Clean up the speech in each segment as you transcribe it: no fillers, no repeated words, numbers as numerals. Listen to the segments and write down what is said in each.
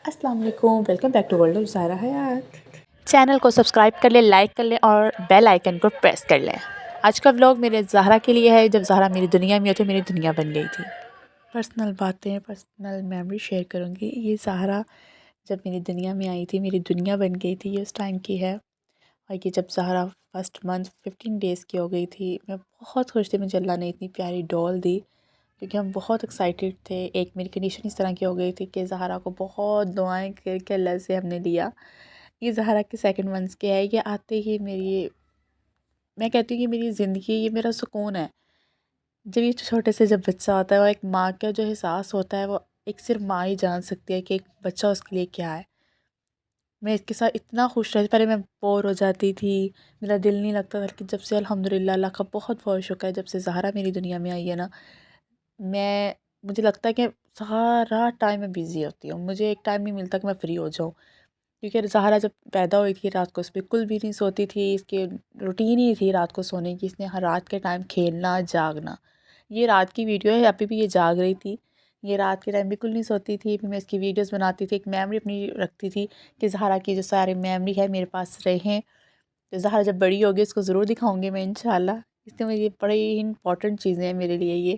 السلام علیکم، welcome back to world of Zahira Hayat. Channel کو سبسکرائب کر لیں، لائک کر لیں اور بیل آئیکن کو پریس کر لیں۔ آج کا ولاگ میرے زہرا کے لیے ہے، جب زہرا میری دنیا میں ہوئی تو میری دنیا بن گئی تھی۔ پرسنل باتیں، پرسنل میموری شیئر کروں گی۔ یہ زہرا جب میری دنیا میں آئی تھی، میری دنیا بن گئی تھی، یہ اس ٹائم کی ہے۔ اور یہ جب زہرا فرسٹ منتھ 15 ڈیز کی ہو گئی تھی، میں بہت خوش تھی، مجھے اللہ نے اتنی پیاری ڈال دی کیونکہ ہم بہت ایکسائٹیڈ تھے۔ ایک میری کنڈیشن اس طرح کی ہو گئی تھی کہ زہرا کو بہت دعائیں کر کے اللہ سے ہم نے لیا۔ یہ زہرا کے سیکنڈ منتھس کے ہے، یہ آتے ہی میں کہتی ہوں کہ میری زندگی، یہ میرا سکون ہے۔ جب یہ چھوٹے سے جب بچہ ہوتا ہے، وہ ایک ماں کا جو احساس ہوتا ہے، وہ ایک صرف ماں ہی جان سکتی ہے کہ ایک بچہ اس کے لیے کیا ہے۔ میں اس کے ساتھ اتنا خوش رہتی، پہلے میں بور ہو جاتی تھی، میرا دل نہیں لگتا تھا، لیکن جب سے الحمدللہ اللہ کا بہت بہت شکر ہے، جب سے زہرا میری دنیا میں آئی ہے نا، مجھے لگتا ہے کہ سارا ٹائم میں بیزی ہوتی ہوں، مجھے ایک ٹائم نہیں ملتا کہ میں فری ہو جاؤں۔ کیونکہ زہرا جب پیدا ہوئی تھی، رات کو اس بالکل بھی نہیں سوتی تھی، اس کی روٹین ہی تھی رات کو سونے کی، اس نے ہر رات کے ٹائم کھیلنا جاگنا۔ یہ رات کی ویڈیو ہے، ابھی بھی یہ جاگ رہی تھی، یہ رات کے ٹائم بالکل نہیں سوتی تھی۔ پھر میں اس کی ویڈیوز بناتی تھی، ایک میموری اپنی رکھتی تھی کہ زہرا کی جو سارے میموری ہے میرے پاس رہیں، تو زہرا جب بڑی ہوگی اس کو ضرور دکھاؤں گی میں انشاءاللہ۔ اس لیے یہ بڑی ہی امپورٹنٹ چیزیں ہیں میرے لیے۔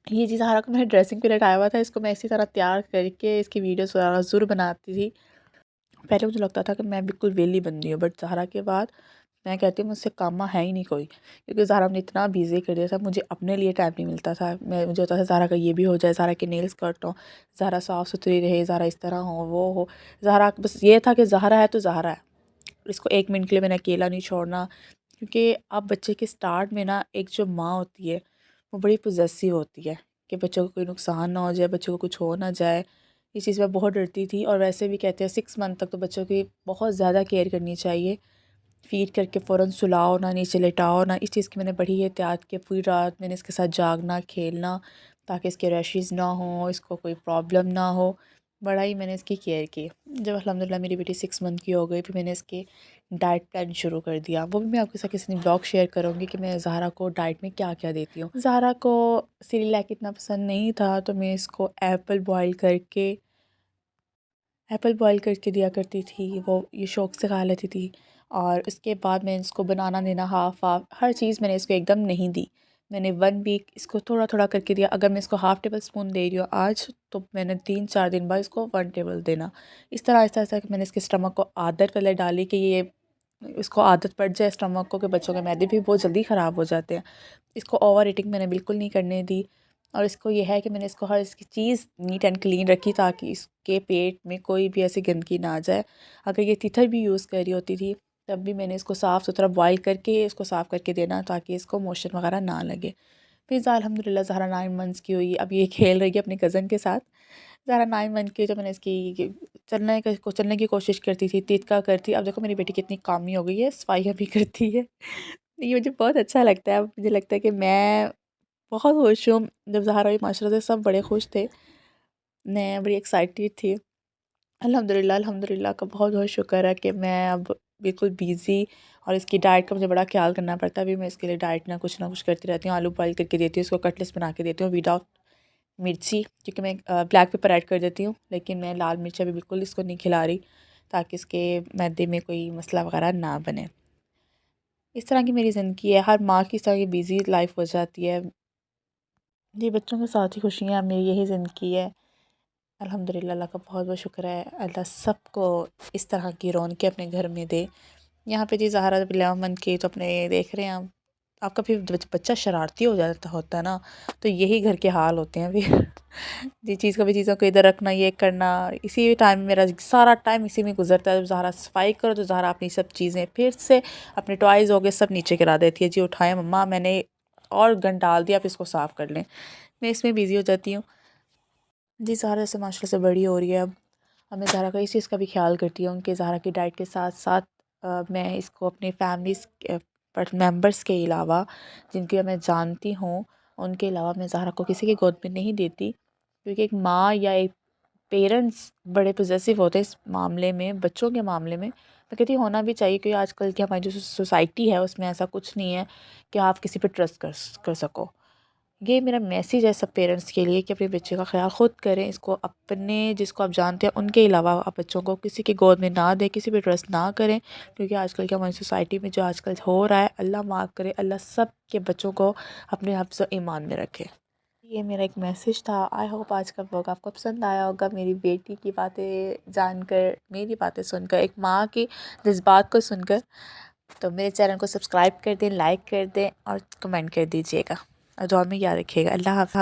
یہ چیز زہرا کو میں نے ڈریسنگ پہ لٹایا ہوا تھا، اس کو میں اسی طرح تیار کر کے اس کی ویڈیوز وغیرہ ضرور بناتی تھی۔ پہلے مجھے لگتا تھا کہ میں بالکل ویلی بن گئی ہوں، بٹ زہرا کے بعد میں کہتی ہوں مجھ سے کامہ ہے ہی نہیں کوئی، کیونکہ زہرا نے اتنا بیزی کر دیا تھا، مجھے اپنے لیے ٹائم نہیں ملتا تھا۔ مجھے ہوتا تھا زہرا کا یہ بھی ہو جائے، زہرا کے نیلز کٹ ہوں، زہرا صاف ستھری رہے، زہرا اس طرح ہو وہ ہو۔ زہرا بس یہ تھا کہ زہرا ہے تو زہرا ہے، اس کو ایک منٹ کے لیے میں نے اکیلا نہیں چھوڑنا، کیونکہ اب بچے کے سٹارٹ میں نا ایک جو ماں ہوتی ہے وہ بڑی پوزیسیو ہوتی ہے کہ بچوں کو کوئی نقصان نہ ہو جائے، بچوں کو کچھ ہو نہ جائے۔ اس چیز میں بہت ڈرتی تھی، اور ویسے بھی کہتے ہیں 6 منتھ تک تو بچوں کی بہت زیادہ کیئر کرنی چاہیے۔ فیڈ کر کے فوراً سلاؤ نہ، نیچے لٹاؤ نہ، اس چیز کی میں نے بڑی احتیاط کی۔ پوری رات میں نے اس کے ساتھ جاگنا کھیلنا تاکہ اس کے ریشز نہ ہوں، اس کو کوئی پرابلم نہ ہو، بڑا ہی میں نے اس کی کیئر کی۔ جب الحمدللہ میری بیٹی 6 منتھ کی ہو گئی، پھر میں نے اس کے ڈائٹ پلان شروع کر دیا، وہ بھی میں آپ کے ساتھ کسی نے بلاگ شیئر کروں گی کہ میں زہرا کو ڈائٹ میں کیا کیا دیتی ہوں۔ زہرا کو سیریلیک اتنا پسند نہیں تھا، تو میں اس کو ایپل بوائل کر کے دیا کرتی تھی، وہ یہ شوق سے کھا لیتی تھی۔ اور اس کے بعد میں اس کو بنانا دینا ہاف ہر چیز میں نے اس کو ایک دم نہیں دی، میں نے 1 ویک اس کو تھوڑا تھوڑا کر کے دیا۔ اگر میں اس کو ½ ٹیبل اسپون دے رہی ہوں آج، تو میں نے 3-4 دن بعد اس کو 1 ٹیبل دینا۔ اس طرح آہستہ آہستہ کہ میں نے اس کے اسٹمک کو عادت پہلے ڈالی کہ یہ اس کو عادت پڑ جائے اسٹمک کو، کہ بچوں کے معدے بھی بہت جلدی خراب ہو جاتے ہیں۔ اس کو اوور ایٹنگ میں نے بالکل نہیں کرنے دی، اور اس کو یہ ہے کہ میں نے اس کو ہر اس کی چیز نیٹ اینڈ کلین رکھی تاکہ اس کے پیٹ میں کوئی بھی ایسی گندگی نہ آ جائے۔ اگر یہ تیتھر بھی یوز کر رہی ہوتی تھی تب بھی میں نے اس کو صاف ستھرا بوائل کر کے اس کو صاف کر کے دینا تاکہ اس کو موشن وغیرہ نہ لگے۔ پھر الحمدللہ زہرا 9 منتھس کی ہوئی، اب یہ کھیل رہی ہے اپنے کزن کے ساتھ۔ زہرا 9 منتھ کی، تو میں نے اس کی چلنے کی کوشش کرتی تھی، تیتکا کرتی۔ اب دیکھو میری بیٹی کتنی کامی ہو گئی ہے، صفائیاں بھی کرتی ہے۔ یہ مجھے بہت اچھا لگتا ہے، مجھے لگتا ہے کہ میں بہت خوش ہوں۔ جب زہرا ہوئی ماشاء اللہ سے سب بڑے خوش تھے، میں بڑی ایکسائٹیڈ تھی۔ الحمدللہ کا بہت بہت شکر ہے کہ میں اب بالکل بیزی، اور اس کی ڈائٹ کا مجھے بڑا خیال کرنا پڑتا ہے۔ ابھی میں اس کے لیے ڈائٹ نہ کچھ کرتی رہتی ہوں، آلو بوائل کر کے دیتی ہوں، اس کو کٹلیٹس بنا کے دیتی ہوں وداؤٹ مرچی، کیونکہ میں بلیک پیپر ایڈ کر دیتی ہوں، لیکن میں لال مرچ ابھی بالکل اس کو نہیں کھلا رہی تاکہ اس کے معدے میں کوئی مسئلہ وغیرہ نہ بنے۔ اس طرح کی میری زندگی ہے، ہر ماں کی اس طرح کی بیزی لائف ہو جاتی ہے۔ جی، بچوں کے ساتھ ہی خوشیاں، میری یہی زندگی ہے۔ الحمدللہ اللہ کا بہت بہت شکر ہے، اللہ سب کو اس طرح کی رونقیں اپنے گھر میں دے۔ یہاں پہ جی زہرا جب 11 منتھ کی، تو اپنے دیکھ رہے ہیں آپ کا پھر بچہ شرارتی ہو جاتا ہوتا ہے نا، تو یہی گھر کے حال ہوتے ہیں پھر جی، چیزوں کو ادھر رکھنا، یہ کرنا، اسی ٹائم میرا سارا ٹائم اسی میں گزرتا ہے۔ جب زہرا صفائی کرو تو زہرا اپنی سب چیزیں پھر سے اپنے ٹوائز ہو گئے سب نیچے گرا دیتی ہے، جی اٹھائیں مما، میں نے اور گن ڈال دیا، آپ اس کو صاف کر لیں۔ میں اس میں بیزی ہو جاتی ہوں۔ جی، زہرا سے ماشاءاللہ سے بڑی ہو رہی ہے اب میں زہرا کا اس چیز کا بھی خیال کرتی ہوں کہ زہرا کی ڈائٹ کے ساتھ ساتھ میں اس کو اپنے فیملیز ممبرس کے علاوہ، جن کی میں جانتی ہوں، ان کے علاوہ میں زہرا کو کسی کی گود میں نہیں دیتی، کیونکہ ایک ماں یا ایک پیرنٹس بڑے پوزیسیو ہوتے ہیں اس معاملے میں، بچوں کے معاملے میں کہتی ہونا بھی چاہیے، کیونکہ آج کل کی ہماری جو سوسائٹی ہے اس میں ایسا کچھ نہیں ہے کہ آپ کسی پہ ٹرسٹ کر سکو۔ یہ میرا میسیج ہے سب پیرنٹس کے لیے کہ اپنے بچے کا خیال خود کریں، اس کو اپنے جس کو آپ جانتے ہیں ان کے علاوہ آپ بچوں کو کسی کی گود میں نہ دیں، کسی پہ ٹرسٹ نہ کریں، کیونکہ آج کل کی ہماری سوسائٹی میں جو آج کل ہو رہا ہے، اللہ معاف کرے، اللہ سب کے بچوں کو اپنے حفظ و ایمان میں رکھے۔ یہ میرا ایک میسیج تھا۔ آئی ہوپ آج کا ولاگ آپ کو پسند آیا ہوگا، میری بیٹی کی باتیں جان کر، میری باتیں سن کر، ایک ماں کی جذبات کو سن کر۔ تو میرے چینل کو سبسکرائب کر دیں، لائک کر دیں اور کمنٹ کر دیجیے گا، اور دعا میں یاد رکھیے گا۔ اللہ حافظ۔